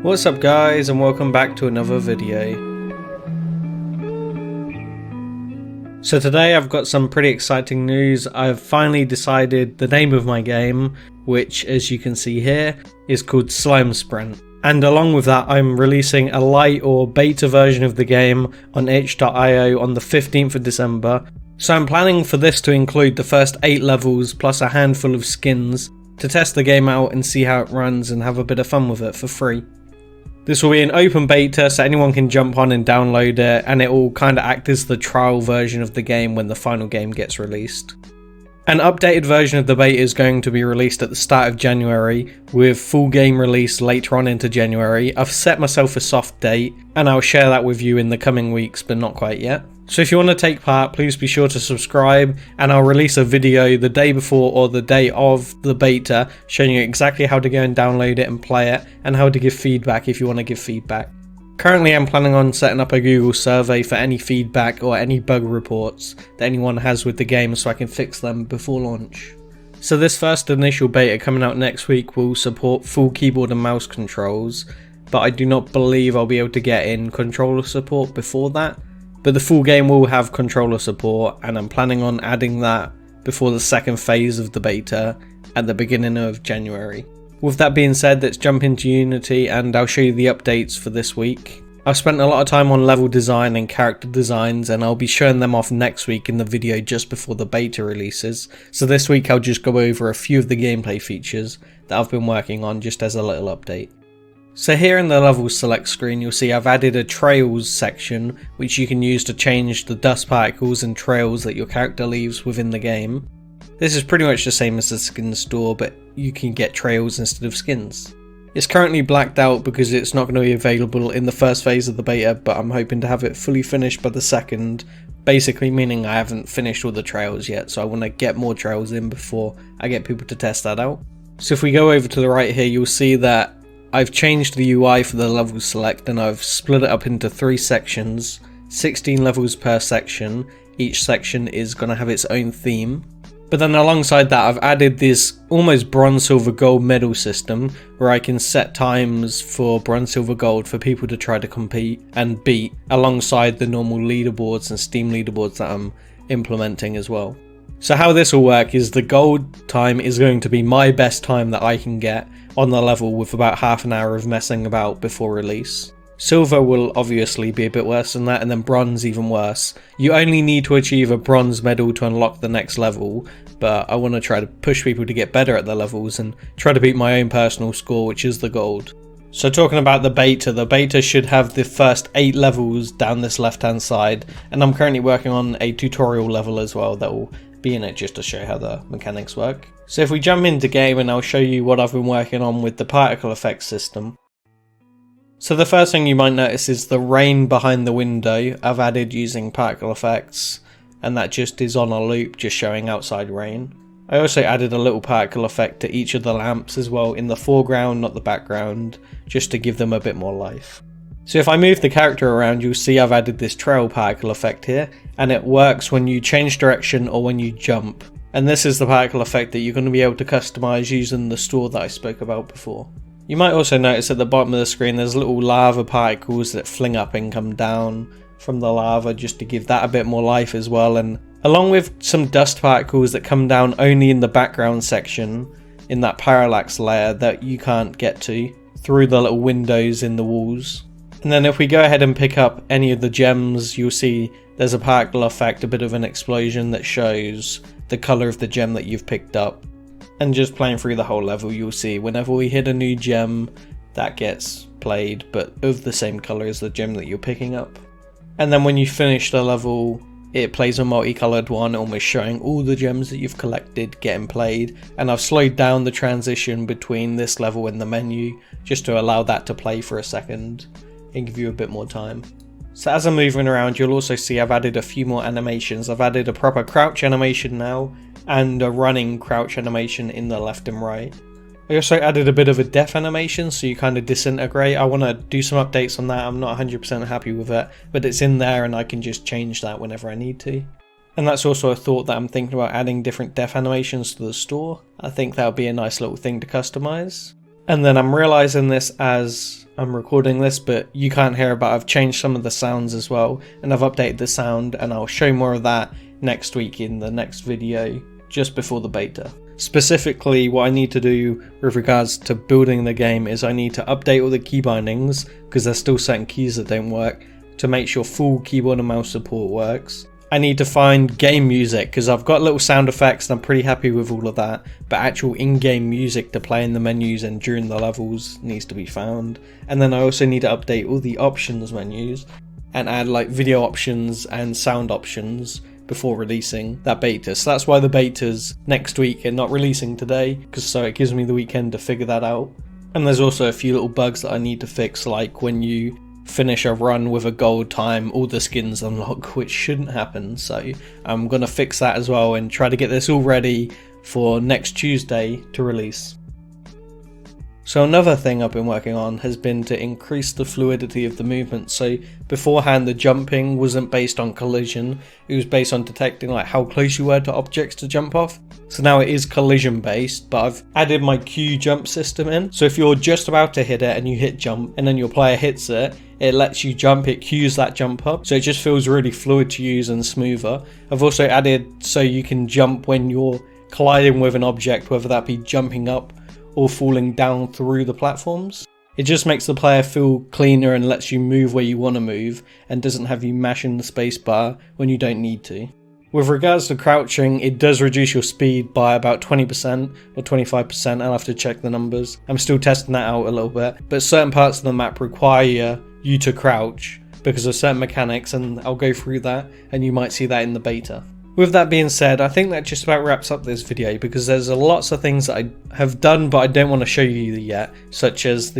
What's up guys, and welcome back to another video. So today I've got some pretty exciting news. I've finally decided the name of my game, which as you can see here is called Slime Sprint. And along with that I'm releasing a light or beta version of the game on itch.io on the 15th of December. So I'm planning for this to include the first 8 levels plus a handful of skins to test the game out and see how it runs and have a bit of fun with it for free. This will be an open beta, so anyone can jump on and download it, and it will kind of act as the trial version of the game when the final game gets released. An updated version of the beta is going to be released at the start of January, with full game release later on into January. I've set myself a soft date, and I'll share that with you in the coming weeks, but not quite yet. So if you want to take part, please be sure to subscribe, and I'll release a video the day before or the day of the beta showing you exactly how to go and download it and play it, and how to give feedback if you want to give feedback. Currently I'm planning on setting up a Google survey for any feedback or any bug reports that anyone has with the game so I can fix them before launch. So this first initial beta coming out next week will support full keyboard and mouse controls, but I do not believe I'll be able to get in controller support before that. But the full game will have controller support, and I'm planning on adding that before the second phase of the beta at the beginning of January. With that being said, let's jump into Unity and I'll show you the updates for this week. I've spent a lot of time on level design and character designs, and I'll be showing them off next week in the video just before the beta releases. So this week I'll just go over a few of the gameplay features that I've been working on just as a little update. So here in the level select screen you'll see I've added a trails section which you can use to change the dust particles and trails that your character leaves within the game. This is pretty much the same as the skin store, but you can get trails instead of skins. It's currently blacked out because it's not going to be available in the first phase of the beta, but I'm hoping to have it fully finished by the second, basically meaning I haven't finished all the trails yet, so I want to get more trails in before I get people to test that out. So if we go over to the right here you'll see that I've changed the UI for the level select, and I've split it up into 3 sections, 16 levels per section. Each section is going to have its own theme. But then alongside that I've added this almost bronze, silver, gold medal system where I can set times for bronze, silver, gold for people to try to compete and beat, alongside the normal leaderboards and Steam leaderboards that I'm implementing as well. So how this will work is the gold time is going to be my best time that I can get on the level with about half an hour of messing about before release. Silver will obviously be a bit worse than that, and then bronze even worse. You only need to achieve a bronze medal to unlock the next level, but I want to try to push people to get better at the levels and try to beat my own personal score, which is the gold. So talking about the beta should have the first 8 levels down this left hand side, and I'm currently working on a tutorial level as well that will be in it just to show how the mechanics work. So if we jump into game, and I'll show you what I've been working on with the particle effects system. So the first thing you might notice is the rain behind the window I've added using particle effects, and that just is on a loop just showing outside rain. I also added a little particle effect to each of the lamps as well, in the foreground not the background, just to give them a bit more life. So if I move the character around you'll see I've added this trail particle effect here, and it works when you change direction or when you jump. And this is the particle effect that you're going to be able to customize using the store that I spoke about before. You might also notice at the bottom of the screen there's little lava particles that fling up and come down from the lava, just to give that a bit more life as well, and along with some dust particles that come down only in the background section in that parallax layer that you can't get to through the little windows in the walls. And then if we go ahead and pick up any of the gems you'll see there's a particle effect, a bit of an explosion that shows the colour of the gem that you've picked up. And just playing through the whole level you'll see whenever we hit a new gem that gets played, but of the same colour as the gem that you're picking up. And then when you finish the level it plays a multicoloured one, almost showing all the gems that you've collected getting played. And I've slowed down the transition between this level and the menu just to allow that to play for a second and give you a bit more time. So as I'm moving around you'll also see I've added a few more animations. I've added a proper crouch animation now, and a running crouch animation in the left and right. I also added a bit of a death animation, so you kind of disintegrate. I want to do some updates on that. I'm not 100% happy with it, but it's in there and I can just change that whenever I need to. And that's also a thought that I'm thinking about, adding different death animations to the store. I think that would be a nice little thing to customize. And then I'm realizing this as I'm recording this, but you can't hear it, but I've changed some of the sounds as well, and I've updated the sound, and I'll show more of that next week in the next video, just before the beta. Specifically, what I need to do with regards to building the game is I need to update all the key bindings, because there's still certain keys that don't work, to make sure full keyboard and mouse support works. I need to find game music, because I've got little sound effects and I'm pretty happy with all of that, but actual in-game music to play in the menus and during the levels needs to be found. And then I also need to update all the options menus and add like video options and sound options before releasing that beta. So that's why the beta's next week and not releasing today, because so it gives me the weekend to figure that out. And there's also a few little bugs that I need to fix, like when you finish a run with a gold time, all the skins unlock, which shouldn't happen. So I'm gonna fix that as well and try to get this all ready for next Tuesday to release. So another thing I've been working on has been to increase the fluidity of the movement. So beforehand the jumping wasn't based on collision, it was based on detecting like how close you were to objects to jump off. So now it is collision based, but I've added my Q jump system in. So if you're just about to hit it and you hit jump and then your player hits it, it lets you jump, it cues that jump up. So it just feels really fluid to use and smoother. I've also added so you can jump when you're colliding with an object, whether that be jumping up or falling down through the platforms. It just makes the player feel cleaner and lets you move where you want to move and doesn't have you mashing the space bar when you don't need to. With regards to crouching, it does reduce your speed by about 20% or 25%, I'll have to check the numbers. I'm still testing that out a little bit, but certain parts of the map require you to crouch because of certain mechanics, and I'll go through that and you might see that in the beta. With that being said, I think that just about wraps up this video, because there's lots of things that I have done but I don't want to show you yet, such as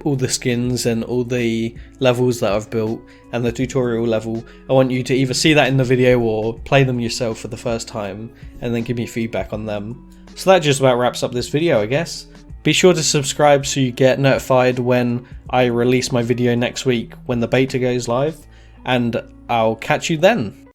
all the skins and all the levels that I've built and the tutorial level. I want you to either see that in the video or play them yourself for the first time and then give me feedback on them. So that just about wraps up this video, I guess. Be sure to subscribe so you get notified when I release my video next week when the beta goes live, and I'll catch you then.